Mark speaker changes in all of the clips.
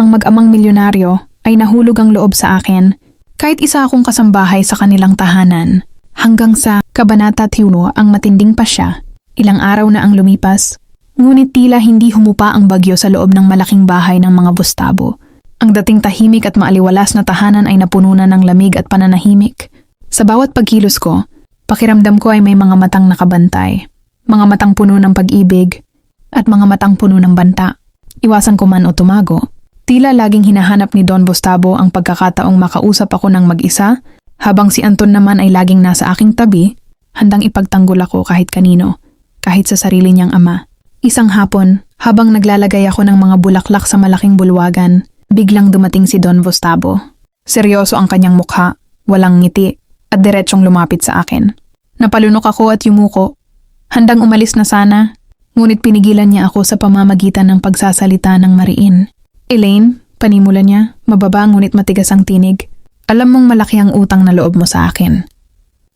Speaker 1: ang mag-amang milyonaryo, ay nahulog ang loob sa akin. Kahit isa akong kasambahay sa kanilang tahanan. Hanggang sa Kabanata 1 ang matinding pasya. Ilang araw na ang lumipas. Ngunit tila hindi humupa ang bagyo sa loob ng malaking bahay ng mga Bustabo. Ang dating tahimik at maaliwalas na tahanan ay napuno na ng lamig at pananahimik. Sa bawat pagkilos ko, pakiramdam ko ay may mga matang nakabantay. Mga matang puno ng pag-ibig at mga matang puno ng banta. Iwasan ko man o tumago. Tila laging hinahanap ni Don Bustabo ang pagkakataong makausap ako ng mag-isa, habang si Anton naman ay laging nasa aking tabi, handang ipagtanggol ako kahit kanino, kahit sa sarili niyang ama. Isang hapon, habang naglalagay ako ng mga bulaklak sa malaking bulwagan, biglang dumating si Don Bustabo. Seryoso ang kanyang mukha, walang ngiti, at diretsyong lumapit sa akin. Napalunok ako at yumuko. Handang umalis na sana, ngunit pinigilan niya ako sa pamamagitan ng pagsasalita ng mariin. Elaine, panimula niya, mababa ngunit matigas ang tinig. Alam mong malaki ang utang na loob mo sa akin.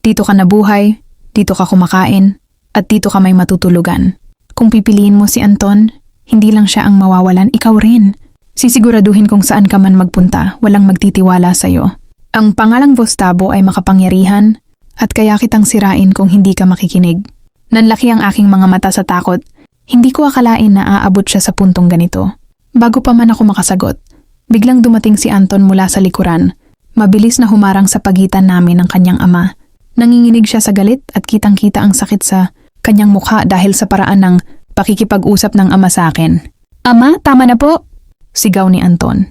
Speaker 1: Dito ka nabuhay, dito ka kumakain, at dito ka may matutulugan. Kung pipiliin mo si Anton, hindi lang siya ang mawawalan, ikaw rin. Sisiguraduhin kung saan ka man magpunta, walang magtitiwala sa'yo. Ang pangalang Bustabo ay makapangyarihan, at kaya kitang sirain kung hindi ka makikinig. Nanlaki ang aking mga mata sa takot. Hindi ko akalain na aabot siya sa puntong ganito. Bago pa man ako makasagot, biglang dumating si Anton mula sa likuran. Mabilis na humarang sa pagitan namin ng kanyang ama. Nanginginig siya sa galit at kitang-kita ang sakit sa kanyang mukha dahil sa paraan ng pakikipag-usap ng ama sa akin. "Ama, tama na po!" sigaw ni Anton.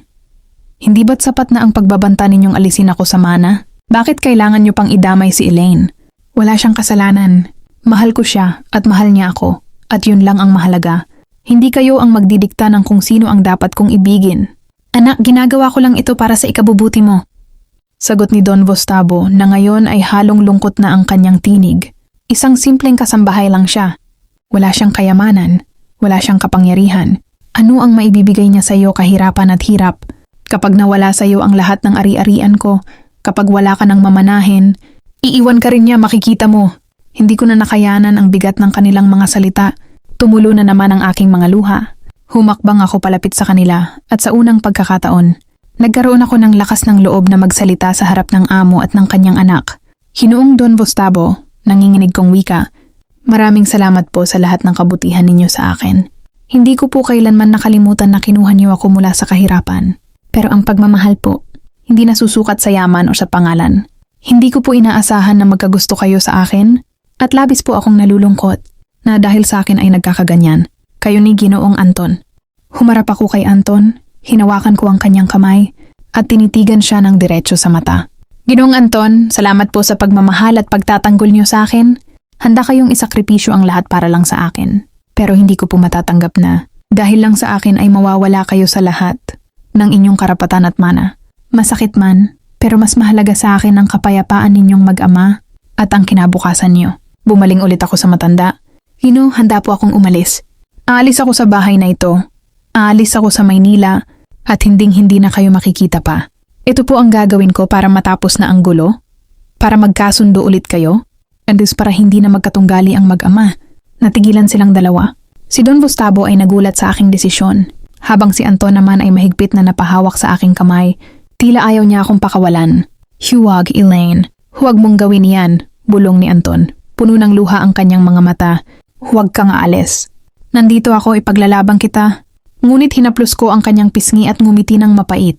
Speaker 1: "Hindi ba't sapat na ang pagbabanta ninyong alisin ako sa mana? Bakit kailangan niyo pang idamay si Elaine? Wala siyang kasalanan. Mahal ko siya at mahal niya ako. At yun lang ang mahalaga. Hindi kayo ang magdidikta ng kung sino ang dapat kong ibigin. Anak, ginagawa ko lang ito para sa ikabubuti mo." Sagot ni Don Bustabo na ngayon ay halong lungkot na ang kanyang tinig. Isang simpleng kasambahay lang siya. Wala siyang kayamanan. Wala siyang kapangyarihan. Ano ang maibibigay niya sa iyo kahirapan at hirap? Kapag nawala sa iyo ang lahat ng ari-arian ko, kapag wala ka ng mamanahin, iiwan ka rin niya, makikita mo. Hindi ko na nakayanan ang bigat ng kanilang mga salita. Tumulo na naman ang aking mga luha. Humakbang ako palapit sa kanila at sa unang pagkakataon, nagkaroon ako ng lakas ng loob na magsalita sa harap ng amo at ng kanyang anak. "Hinoong Don Bustabo," nanginginig kong wika, "maraming salamat po sa lahat ng kabutihan ninyo sa akin. Hindi ko po kailanman nakalimutan na kinuha niyo ako mula sa kahirapan. Pero ang pagmamahal po, hindi nasusukat sa yaman o sa pangalan. Hindi ko po inaasahan na magkagusto kayo sa akin at labis po akong nalulungkot na dahil sa akin ay nagkakaganyan. Kayo ni Ginoong Anton." Humarap ako kay Anton, hinawakan ko ang kanyang kamay, at tinitigan siya ng diretso sa mata. "Ginoong Anton, salamat po sa pagmamahal at pagtatanggol niyo sa akin. Handa kayong isakripisyo ang lahat para lang sa akin. Pero hindi ko po matatanggap na dahil lang sa akin ay mawawala kayo sa lahat ng inyong karapatan at mana. Masakit man, pero mas mahalaga sa akin ang kapayapaan ninyong mag-ama at ang kinabukasan niyo." Bumaling ulit ako sa matanda. "Gino, handa po akong umalis. Aalis ako sa bahay na ito. Aalis ako sa Maynila at hinding-hindi na kayo makikita pa. Ito po ang gagawin ko para matapos na ang gulo, para magkasundo ulit kayo, at para hindi na magkatunggali ang mag-ama." Natigilan silang dalawa. Si Don Bustabo ay nagulat sa aking desisyon, habang si Anton naman ay mahigpit na napahawak sa aking kamay. Tila ayaw niya akong pakawalan. "Huwag, Elaine. Huwag mong gawin yan," bulong ni Anton. Puno ng luha ang kanyang mga mata. "Huwag kang aalis. Nandito ako, ipaglalabang kita." Ngunit hinaplos ko ang kanyang pisngi at ngumiti ng mapait.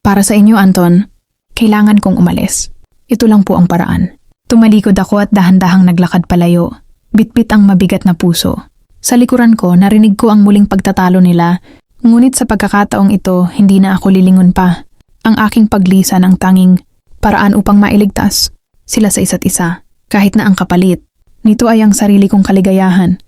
Speaker 1: "Para sa inyo, Anton, kailangan kong umalis. Ito lang po ang paraan." Tumalikod ako at dahan-dahang naglakad palayo. Bitbit ang mabigat na puso. Sa likuran ko, narinig ko ang muling pagtatalo nila. Ngunit sa pagkakataong ito, hindi na ako lilingon pa. Ang aking paglisan ang tanging paraan upang mailigtas sila sa isa't isa. Kahit na ang kapalit nito ay ang sarili kong kaligayahan.